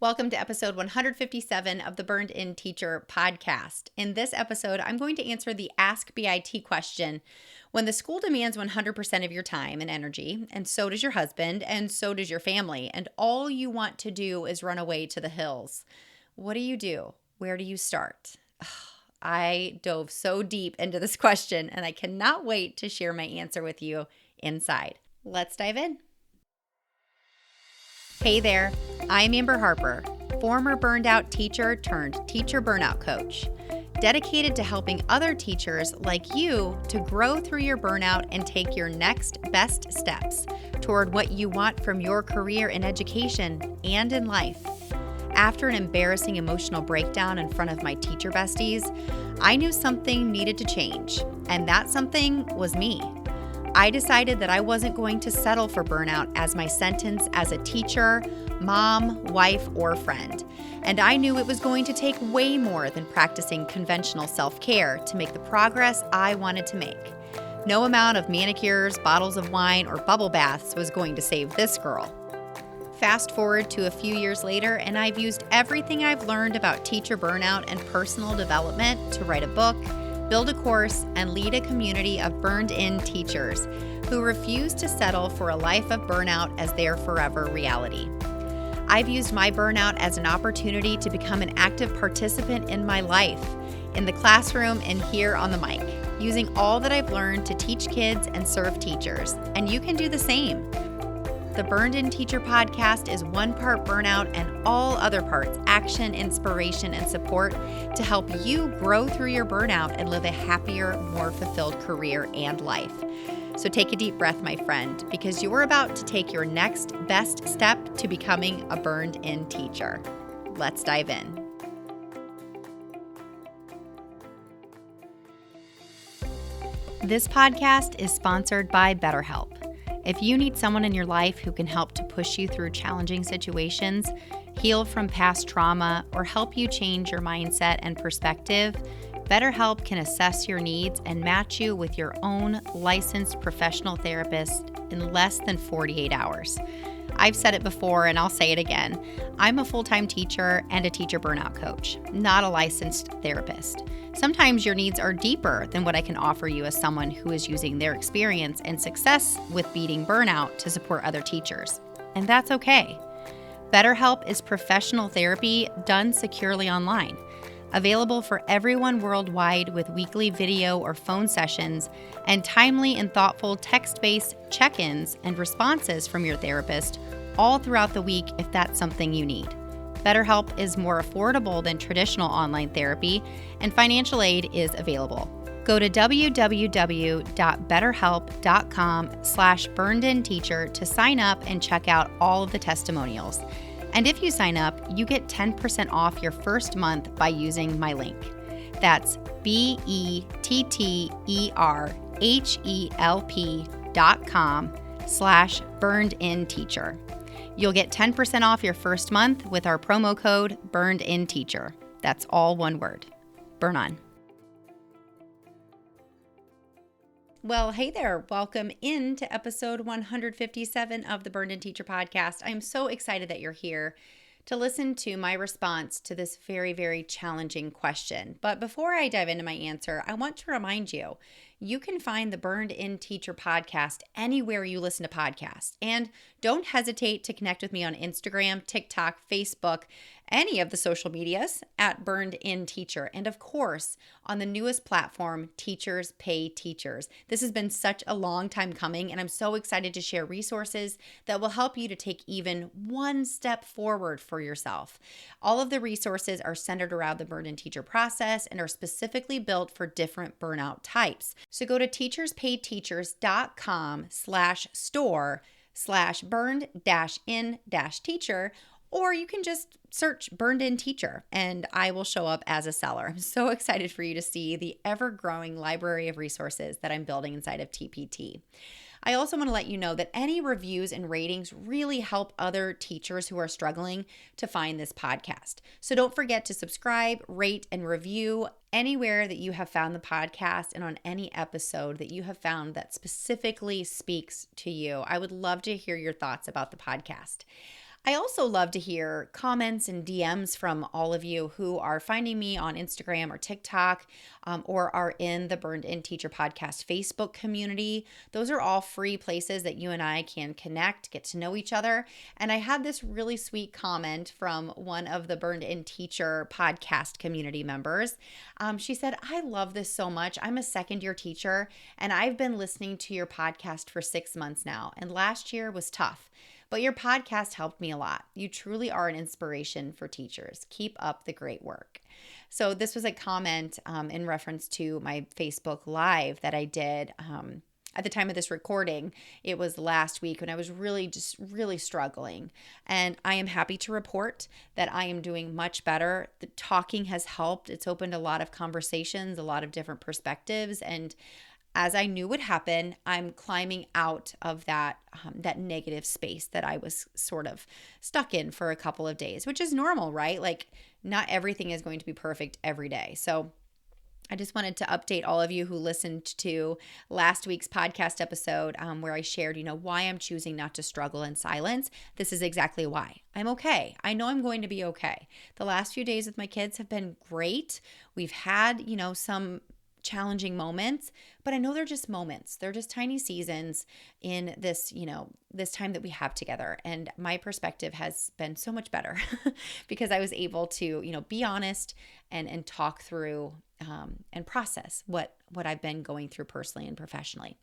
Welcome to episode 157 of the Burned In Teacher podcast. In this episode, I'm going to answer the Ask BIT question. When the school demands 100% of your time and energy, and so does your husband, and so does your family, and all you want to do is run away to the hills, what do you do? Where do you start? I dove so deep into this question, and I cannot wait to share my answer with you inside. Let's dive in. Hey there, I'm Amber Harper, former burned out teacher turned teacher burnout coach, dedicated to helping other teachers like you to grow through your burnout and take your next best steps toward what you want from your career in education and in life. After an embarrassing emotional breakdown in front of my teacher besties, I knew something needed to change, and that something was me. I decided that I wasn't going to settle for burnout as my sentence as a teacher, mom, wife, or friend. And I knew it was going to take way more than practicing conventional self-care to make the progress I wanted to make. No amount of manicures, bottles of wine, or bubble baths was going to save this girl. Fast forward to a few years later, and I've used everything I've learned about teacher burnout and personal development to write a book, build a course, and lead a community of burned-in teachers who refuse to settle for a life of burnout as their forever reality. I've used my burnout as an opportunity to become an active participant in my life, in the classroom and here on the mic, using all that I've learned to teach kids and serve teachers. And you can do the same. The Burned In Teacher podcast is one part burnout and all other parts action, inspiration, and support to help you grow through your burnout and live a happier, more fulfilled career and life. So take a deep breath, my friend, because you're about to take your next best step to becoming a burned in teacher. Let's dive in. This podcast is sponsored by BetterHelp. If you need someone in your life who can help to push you through challenging situations, heal from past trauma, or help you change your mindset and perspective, BetterHelp can assess your needs and match you with your own licensed professional therapist in less than 48 hours. I've said it before and I'll say it again. I'm a full-time teacher and a teacher burnout coach, not a licensed therapist. Sometimes your needs are deeper than what I can offer you as someone who is using their experience and success with beating burnout to support other teachers. And that's okay. BetterHelp is professional therapy done securely online, available for everyone worldwide with weekly video or phone sessions and timely and thoughtful text-based check-ins and responses from your therapist all throughout the week if that's something you need. BetterHelp is more affordable than traditional online therapy, and financial aid is available. Go to www.betterhelp.com/burnedinteacher to sign up and check out all of the testimonials. And if you sign up, you get 10% off your first month by using my link. That's betterhelp.com/burnedinteacher. You'll get 10% off your first month with our promo code BurnedInTeacher. That's all one word. Burn on. Well, hey there. Welcome into episode 157 of the Burned In Teacher podcast. I'm so excited that you're here to listen to my response to this very, very challenging question. But before I dive into my answer, I want to remind you, you can find the Burned In Teacher podcast anywhere you listen to podcasts. And don't hesitate to connect with me on Instagram, TikTok, Facebook, any of the social medias at Burned In Teacher. And of course, on the newest platform, Teachers Pay Teachers. This has been such a long time coming, and I'm so excited to share resources that will help you to take even one step forward for yourself. All of the resources are centered around the Burned In Teacher process and are specifically built for different burnout types. So go to teacherspayteachers.com/store/burned-in-teacher, or you can just search Burned In Teacher and I will show up as a seller. I'm so excited for you to see the ever-growing library of resources that I'm building inside of TPT. I also want to let you know that any reviews and ratings really help other teachers who are struggling to find this podcast. So don't forget to subscribe, rate, and review anywhere that you have found the podcast and on any episode that you have found that specifically speaks to you. I would love to hear your thoughts about the podcast. I also love to hear comments and DMs from all of you who are finding me on Instagram or TikTok, or are in the Burned In Teacher Podcast Facebook community. Those are all free places that you and I can connect, get to know each other. And I had this really sweet comment from one of the Burned In Teacher Podcast community members. She said, "I love this so much. I'm a second-year teacher, and I've been listening to your podcast for 6 months now, and last year was tough. But your podcast helped me a lot. You truly are an inspiration for teachers. Keep up the great work." So this was a comment in reference to my Facebook Live that I did at the time of this recording. It was last week when I was really struggling. And I am happy to report that I am doing much better. The talking has helped. It's opened a lot of conversations, a lot of different perspectives, and as I knew would happen, I'm climbing out of that negative space that I was sort of stuck in for a couple of days, which is normal, right? Like, not everything is going to be perfect every day. So I just wanted to update all of you who listened to last week's podcast episode, where I shared, why I'm choosing not to struggle in silence. This is exactly why. I'm okay. I know I'm going to be okay. The last few days with my kids have been great. We've had, some challenging moments, but I know they're just moments. They're just tiny seasons in this, this time that we have together. And my perspective has been so much better because I was able to, be honest and talk through and process what I've been going through personally and professionally.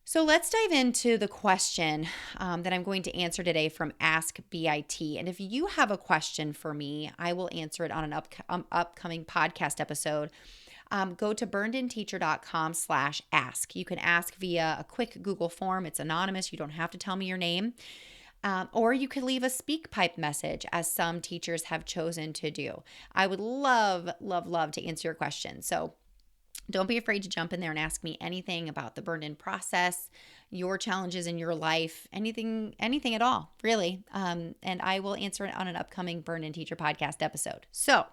So let's dive into the question that I'm going to answer today from Ask BIT. And if you have a question for me, I will answer it on an upcoming podcast episode. Go to burnedinteacher.com/ask. You can ask via a quick Google form. It's anonymous. You don't have to tell me your name. Or you could leave a SpeakPipe message, as some teachers have chosen to do. I would love to answer your question. So don't be afraid to jump in there and ask me anything about the Burned In process, your challenges in your life, anything at all, really. And I will answer it on an upcoming Burned In Teacher podcast episode. So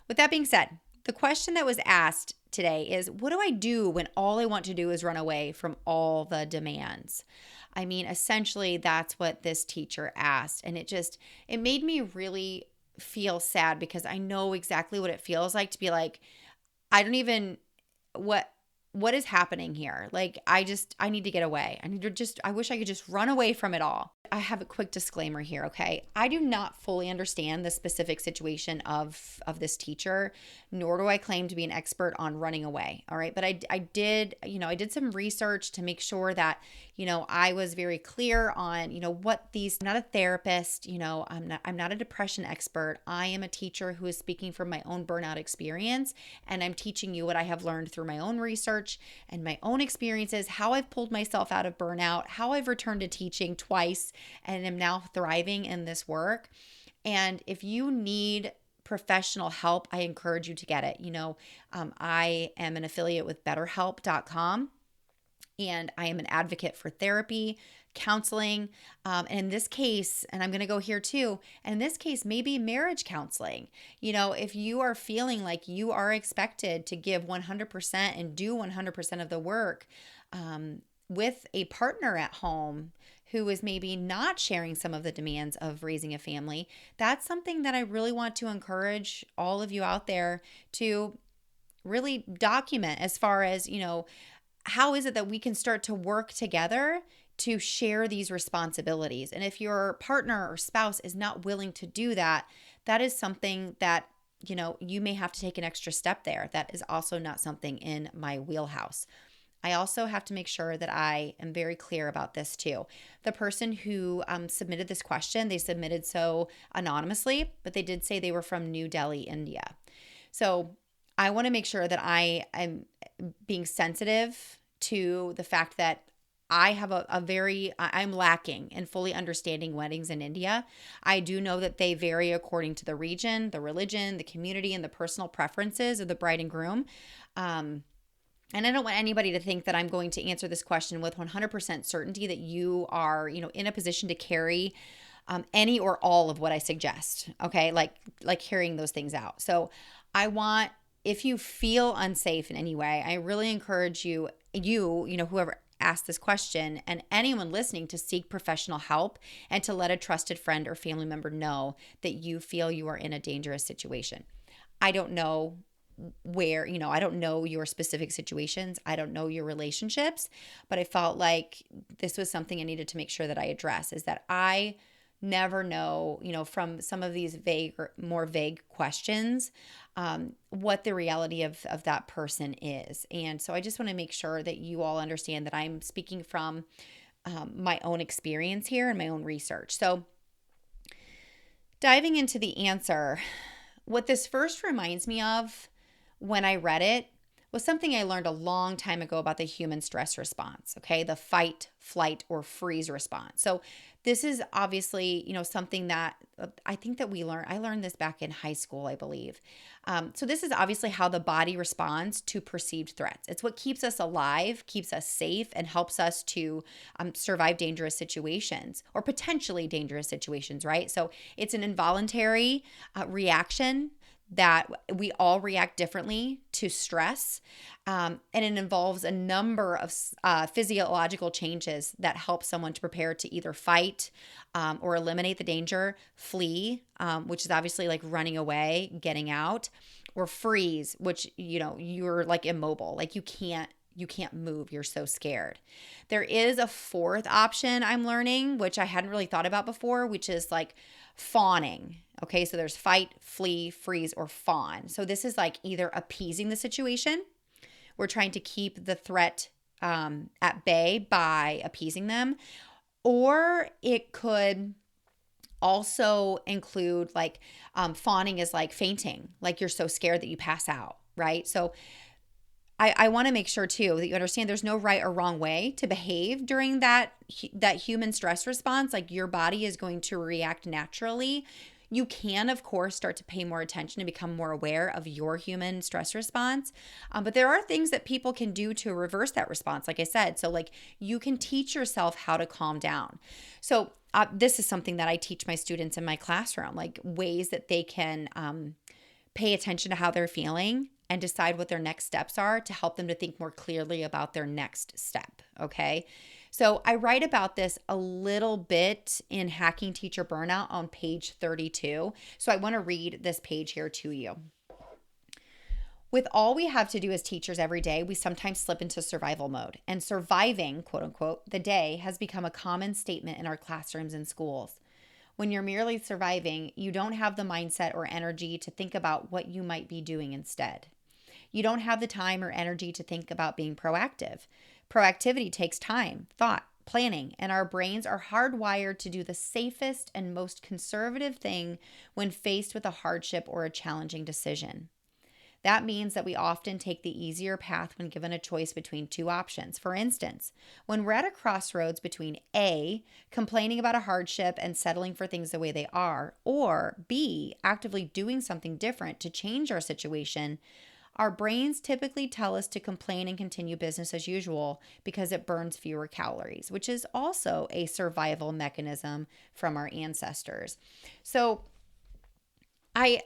with that being said, the question that was asked today is, what do I do when all I want to do is run away from all the demands? I mean, essentially, that's what this teacher asked. And it made me really feel sad, because I know exactly what it feels like to be like, I don't even, what is happening here? Like, I need to get away. I wish I could just run away from it all. I have a quick disclaimer here, okay? I do not fully understand the specific situation of this teacher, nor do I claim to be an expert on running away, all right? But I did some research to make sure that, I was very clear on, what these, I'm not a therapist, I'm not a depression expert. I am a teacher who is speaking from my own burnout experience, and I'm teaching you what I have learned through my own research and my own experiences, how I've pulled myself out of burnout, how I've returned to teaching twice and am now thriving in this work. And if you need professional help, I encourage you to get it. I am an affiliate with BetterHelp.com, and I am an advocate for therapy, counseling, and in this case, and I'm going to go here too, and in this case, maybe marriage counseling. If you are feeling like you are expected to give 100% and do 100% of the work with a partner at home who is maybe not sharing some of the demands of raising a family, that's something that I really want to encourage all of you out there to really document, as far as, how is it that we can start to work together to share these responsibilities? And if your partner or spouse is not willing to do that, that is something that, you may have to take an extra step there. That is also not something in my wheelhouse. I also have to make sure that I am very clear about this too. The person who submitted this question, they submitted so anonymously, but they did say they were from New Delhi, India. So I want to make sure that I am being sensitive to the fact that I have I'm lacking in fully understanding weddings in India. I do know that they vary according to the region, the religion, the community, and the personal preferences of the bride and groom. And I don't want anybody to think that I'm going to answer this question with 100% certainty that you are, in a position to carry any or all of what I suggest. Okay, like carrying those things out. So if you feel unsafe in any way, I really encourage you, whoever ask this question, and anyone listening, to seek professional help and to let a trusted friend or family member know that you feel you are in a dangerous situation. I don't know where, I don't know your specific situations. I don't know your relationships, but I felt like this was something I needed to make sure that I address, is that I never know, from some of these vague or more vague questions, what the reality of that person is. And so I just want to make sure that you all understand that I'm speaking from my own experience here and my own research. So diving into the answer, what this first reminds me of when I read it was something I learned a long time ago about the human stress response, okay? The fight, flight, or freeze response. So this is obviously, something that I think that I learned this back in high school, I believe. So this is obviously how the body responds to perceived threats. It's what keeps us alive, keeps us safe, and helps us to survive dangerous situations or potentially dangerous situations, right? So it's an involuntary reaction that we all react differently to stress. And it involves a number of physiological changes that help someone to prepare to either fight or eliminate the danger, flee, which is obviously like running away, getting out, or freeze, which, you're like immobile, like you can't move. You're so scared. There is a fourth option I'm learning, which I hadn't really thought about before, which is like fawning. Okay, so there's fight, flee, freeze, or fawn. So this is like either appeasing the situation. We're trying to keep the threat at bay by appeasing them. Or it could also include like fawning is like fainting, like you're so scared that you pass out, right? So I want to make sure too that you understand there's no right or wrong way to behave during that human stress response. Like your body is going to react naturally. You can, of course, start to pay more attention and become more aware of your human stress response. But there are things that people can do to reverse that response, like I said. So like you can teach yourself how to calm down. So this is something that I teach my students in my classroom, like ways that they can pay attention to how they're feeling and decide what their next steps are to help them to think more clearly about their next step, okay? So I write about this a little bit in Hacking Teacher Burnout on page 32. So I want to read this page here to you. With all we have to do as teachers every day, we sometimes slip into survival mode. And surviving, quote unquote, the day has become a common statement in our classrooms and schools. When you're merely surviving, you don't have the mindset or energy to think about what you might be doing instead. You don't have the time or energy to think about being proactive. Proactivity takes time, thought, planning, and our brains are hardwired to do the safest and most conservative thing when faced with a hardship or a challenging decision. That means that we often take the easier path when given a choice between two options. For instance, when we're at a crossroads between A, complaining about a hardship and settling for things the way they are, or B, actively doing something different to change our situation, our brains typically tell us to complain and continue business as usual because it burns fewer calories, which is also a survival mechanism from our ancestors. So I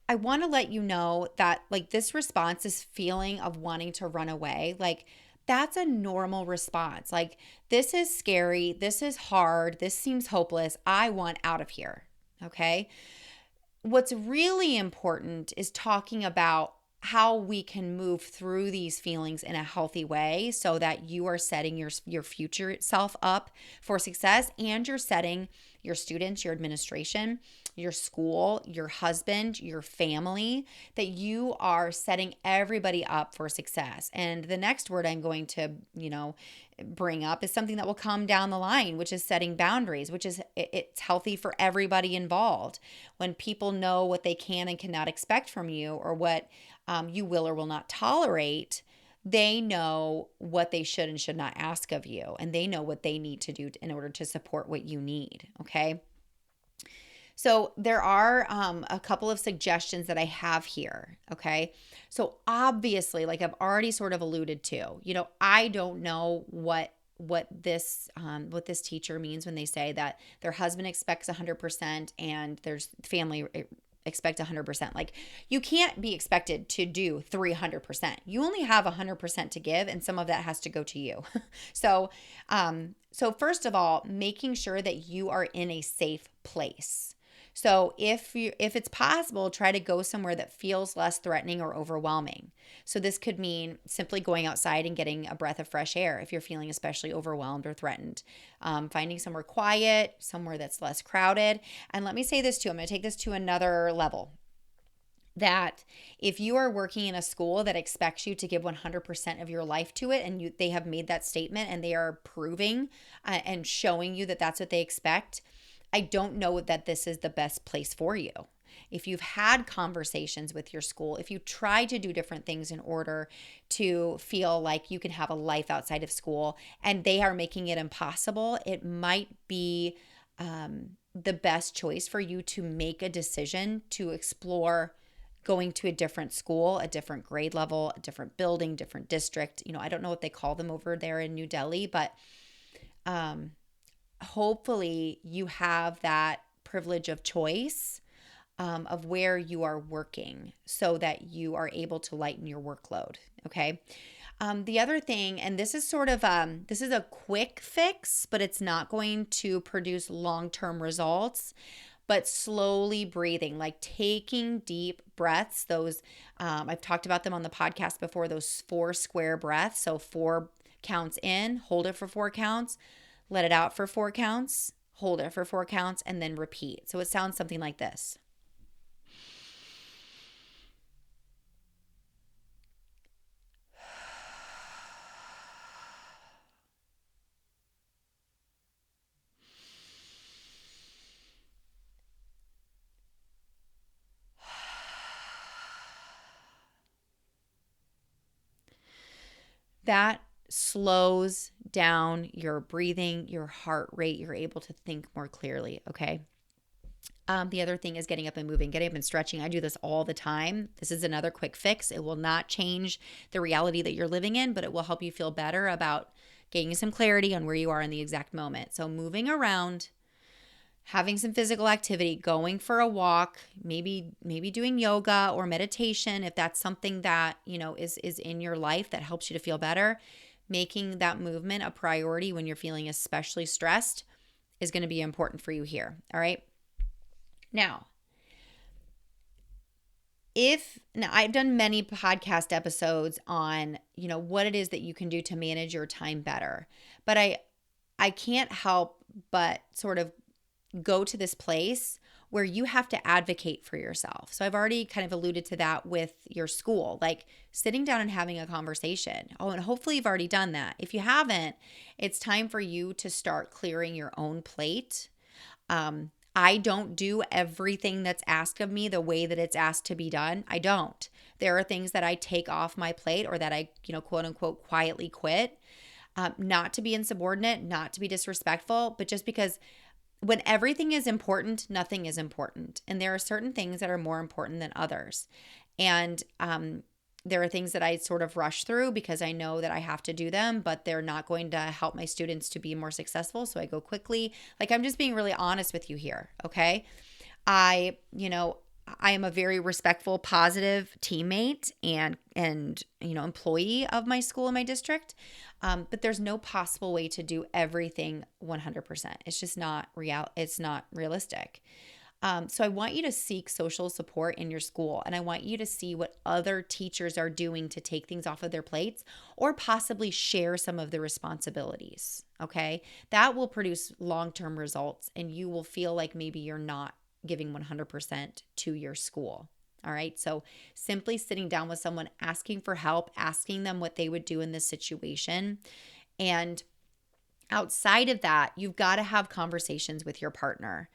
want to let you know that like this response, this feeling of wanting to run away, like that's a normal response. Like this is scary, this is hard, this seems hopeless. I want out of here. Okay? What's really important is talking about how we can move through these feelings in a healthy way so that you are setting your future self up for success, and you're setting your students, your administration, your school, your husband, your family, that you are setting everybody up for success. And the next word I'm going to, bring up is something that will come down the line, which is setting boundaries, which is it's healthy for everybody involved. When people know what they can and cannot expect from you, or what you will or will not tolerate, they know what they should and should not ask of you, and they know what they need to do in order to support what you need, okay? So there are a couple of suggestions that I have here, okay? So obviously, like I've already sort of alluded to, I don't know what this teacher means when they say that their husband expects 100% and their family expect 100%. Like you can't be expected to do 300%. You only have 100% to give, and some of that has to go to you. So first of all, making sure that you are in a safe place. So if it's possible, try to go somewhere that feels less threatening or overwhelming. So this could mean simply going outside and getting a breath of fresh air if you're feeling especially overwhelmed or threatened. Finding somewhere quiet, somewhere that's less crowded. And let me say this too, I'm going to take this to another level. That if you are working in a school that expects you to give 100% of your life to it, and they have made that statement and they are proving and showing you that that's what they expect, I don't know that this is the best place for you. If you've had conversations with your school, if you try to do different things in order to feel like you can have a life outside of school and they are making it impossible, it might be the best choice for you to make a decision to explore going to a different school, a different grade level, a different building, different district. I don't know what they call them over there in New Delhi, but hopefully you have that privilege of choice of where you are working so that you are able to lighten your workload. Okay. The other thing, and this is this is a quick fix, but it's not going to produce long-term results, but slowly breathing, like taking deep breaths. Those, I've talked about them on the podcast before, those 4 square breaths. So 4 counts in, hold it for 4 counts, let it out for 4 counts, hold it for 4 counts, and then repeat. So it sounds something like this. That slows down your breathing, your heart rate. You're able to think more clearly, okay? The other thing is getting up and moving, getting up and stretching. I do this all the time. This is another quick fix. It will not change the reality that you're living in, but it will help you feel better about gaining some clarity on where you are in the exact moment. So moving around, having some physical activity, going for a walk, maybe doing yoga or meditation if that's something that, is in your life that helps you to feel better. Making that movement a priority when you're feeling especially stressed is going to be important for you here. All right. Now, I've done many podcast episodes on, what it is that you can do to manage your time better, but I can't help but sort of go to this place where you have to advocate for yourself. So I've already kind of alluded to that with your school, like sitting down and having a conversation. Oh, and hopefully you've already done that. If you haven't, it's time for you to start clearing your own plate. I don't do everything that's asked of me the way that it's asked to be done. I don't. There are things that I take off my plate or that I, quote unquote, quietly quit. Not to be insubordinate, not to be disrespectful, but just because when everything is important, nothing is important. And there are certain things that are more important than others. And there are things that I sort of rush through because I know that I have to do them, but they're not going to help my students to be more successful. So I go quickly. Like, I'm just being really honest with you here. Okay. I am a very respectful, positive teammate and employee of my school and my district. But there's no possible way to do everything 100%. It's just not real. It's not realistic. So I want you to seek social support in your school, and I want you to see what other teachers are doing to take things off of their plates or possibly share some of the responsibilities. Okay. That will produce long-term results, and you will feel like maybe you're not giving 100% to your school. All right. So simply sitting down with someone, asking for help, asking them what they would do in this situation. And outside of that, you've got to have conversations with your partner.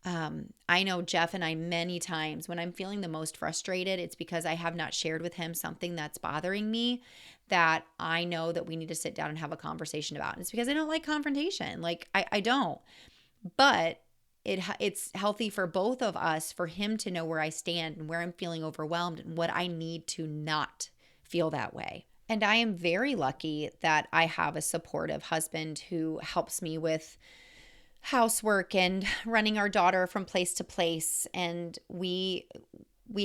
I know Jeff and I many times when I'm feeling the most frustrated, it's because I have not shared with him something that's bothering me that I know that we need to sit down and have a conversation about. And it's because I don't like confrontation. Like I don't, but it's healthy for both of us, for him to know where I stand and where I'm feeling overwhelmed and what I need to not feel that way. And I am very lucky that I have a supportive husband who helps me with housework and running our daughter from place to place, and we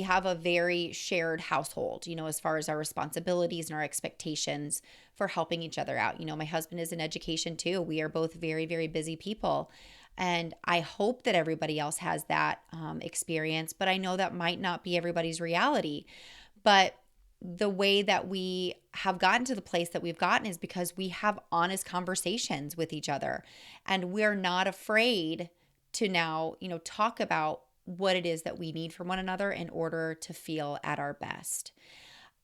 have a very shared household, as far as our responsibilities and our expectations for helping each other out. My husband is in education too. We are both very, very busy people. And I hope that everybody else has that experience, but I know that might not be everybody's reality. But the way that we have gotten to the place that we've gotten is because we have honest conversations with each other, and we're not afraid to now, talk about what it is that we need from one another in order to feel at our best.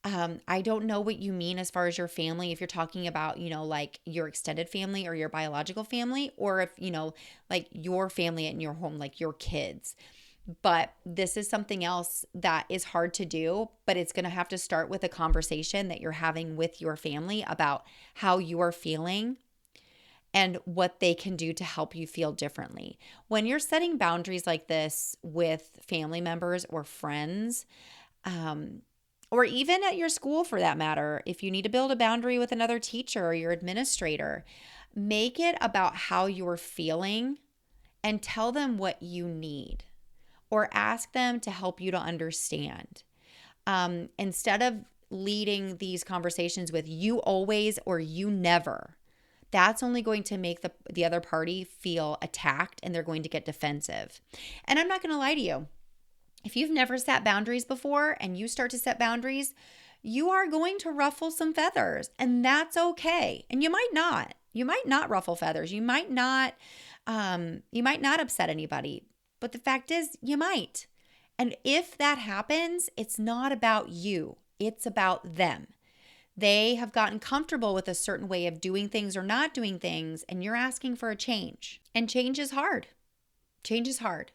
I don't know what you mean as far as your family, if you're talking about, like your extended family or your biological family, or if, like your family in your home, like your kids. But this is something else that is hard to do, but it's going to have to start with a conversation that you're having with your family about how you are feeling and what they can do to help you feel differently. When you're setting boundaries like this with family members or friends, or even at your school for that matter, if you need to build a boundary with another teacher or your administrator, make it about how you're feeling and tell them what you need, or ask them to help you to understand. Instead of leading these conversations with you always or you never, that's only going to make the other party feel attacked, and they're going to get defensive. And I'm not going to lie to you. If you've never set boundaries before and you start to set boundaries, you are going to ruffle some feathers, and that's okay. And you might not. You might not ruffle feathers. You might not upset anybody. But the fact is, you might. And if that happens, it's not about you. It's about them. They have gotten comfortable with a certain way of doing things or not doing things, and you're asking for a change. And change is hard. Change is hard.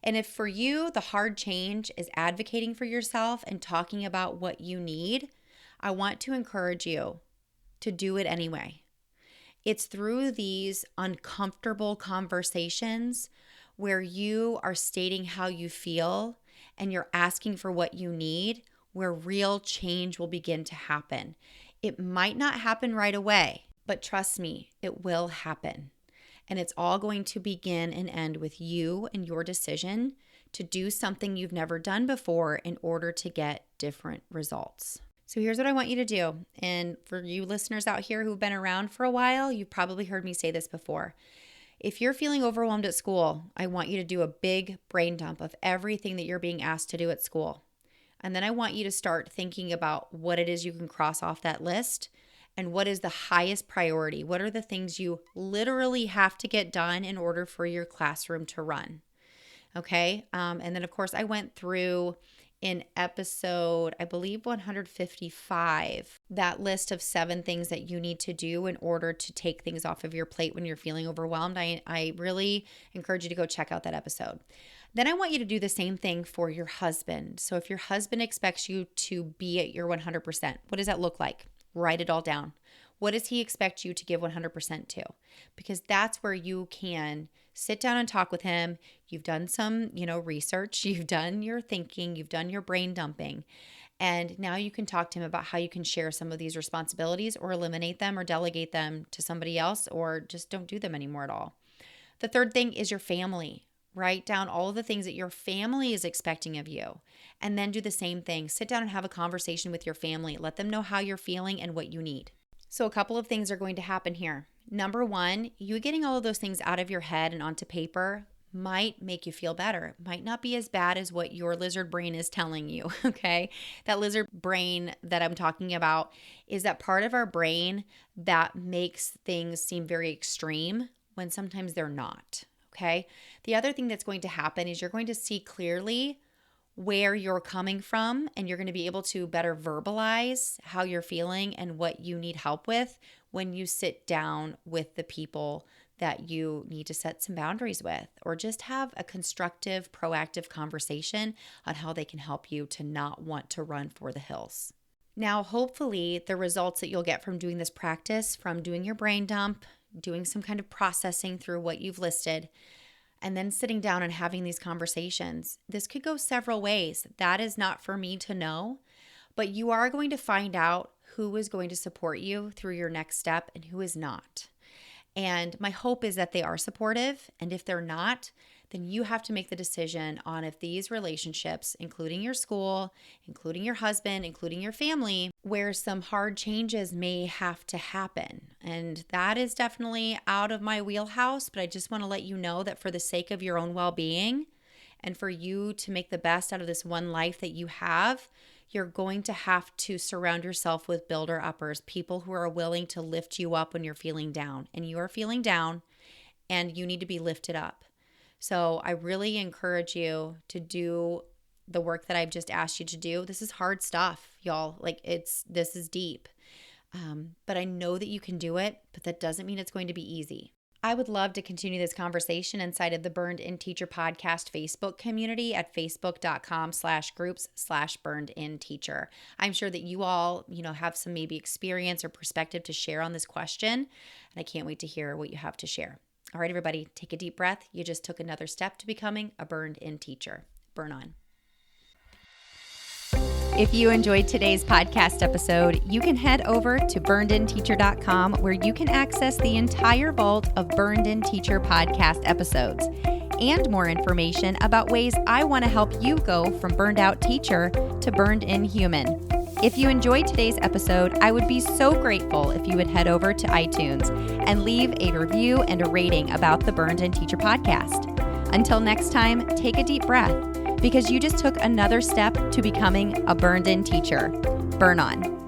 And if for you, the hard change is advocating for yourself and talking about what you need, I want to encourage you to do it anyway. It's through these uncomfortable conversations where you are stating how you feel and you're asking for what you need, where real change will begin to happen. It might not happen right away, but trust me, it will happen. And it's all going to begin and end with you and your decision to do something you've never done before in order to get different results. So here's what I want you to do. And for you listeners out here who've been around for a while, you've probably heard me say this before. If you're feeling overwhelmed at school, I want you to do a big brain dump of everything that you're being asked to do at school. And then I want you to start thinking about what it is you can cross off that list and what is the highest priority. What are the things you literally have to get done in order for your classroom to run? Okay. And then, of course, I went through in episode, I believe 155, that list of 7 things that you need to do in order to take things off of your plate when you're feeling overwhelmed. I really encourage you to go check out that episode. Then I want you to do the same thing for your husband. So if your husband expects you to be at your 100%, what does that look like? Write it all down. What does he expect you to give 100% to? Because that's where you can sit down and talk with him. You've done some, research, you've done your thinking, you've done your brain dumping. And now you can talk to him about how you can share some of these responsibilities or eliminate them or delegate them to somebody else, or just don't do them anymore at all. The third thing is your family. Write down all of the things that your family is expecting of you, and then do the same thing. Sit down and have a conversation with your family. Let them know how you're feeling and what you need. So a couple of things are going to happen here. Number one, you getting all of those things out of your head and onto paper might make you feel better. It might not be as bad as what your lizard brain is telling you, okay? That lizard brain that I'm talking about is that part of our brain that makes things seem very extreme when sometimes they're not, okay? The other thing that's going to happen is you're going to see clearly where you're coming from, and you're going to be able to better verbalize how you're feeling and what you need help with when you sit down with the people that you need to set some boundaries with, or just have a constructive, proactive conversation on how they can help you to not want to run for the hills. Now, hopefully, the results that you'll get from doing this practice, from doing your brain dump, doing some kind of processing through what you've listed, and then sitting down and having these conversations. This could go several ways. That is not for me to know, but you are going to find out who is going to support you through your next step and who is not. And my hope is that they are supportive. And if they're not, then you have to make the decision on if these relationships, including your school, including your husband, including your family, where some hard changes may have to happen. And that is definitely out of my wheelhouse, but I just want to let you know that for the sake of your own well-being and for you to make the best out of this one life that you have, you're going to have to surround yourself with builder-uppers, people who are willing to lift you up when you're feeling down. And you are feeling down and you need to be lifted up. So I really encourage you to do the work that I've just asked you to do. This is hard stuff, y'all. This is deep. But I know that you can do it, but that doesn't mean it's going to be easy. I would love to continue this conversation inside of the Burned In Teacher Podcast Facebook community at facebook.com/groups/Burned In Teacher. I'm sure that you all, have some maybe experience or perspective to share on this question, and I can't wait to hear what you have to share. All right, everybody, take a deep breath. You just took another step to becoming a Burned In Teacher. Burn on. If you enjoyed today's podcast episode, you can head over to burnedinteacher.com where you can access the entire vault of Burned In Teacher podcast episodes and more information about ways I want to help you go from burned out teacher to burned in human. If you enjoyed today's episode, I would be so grateful if you would head over to iTunes and leave a review and a rating about the Burned In Teacher podcast. Until next time, take a deep breath, because you just took another step to becoming a burned in teacher. Burn on.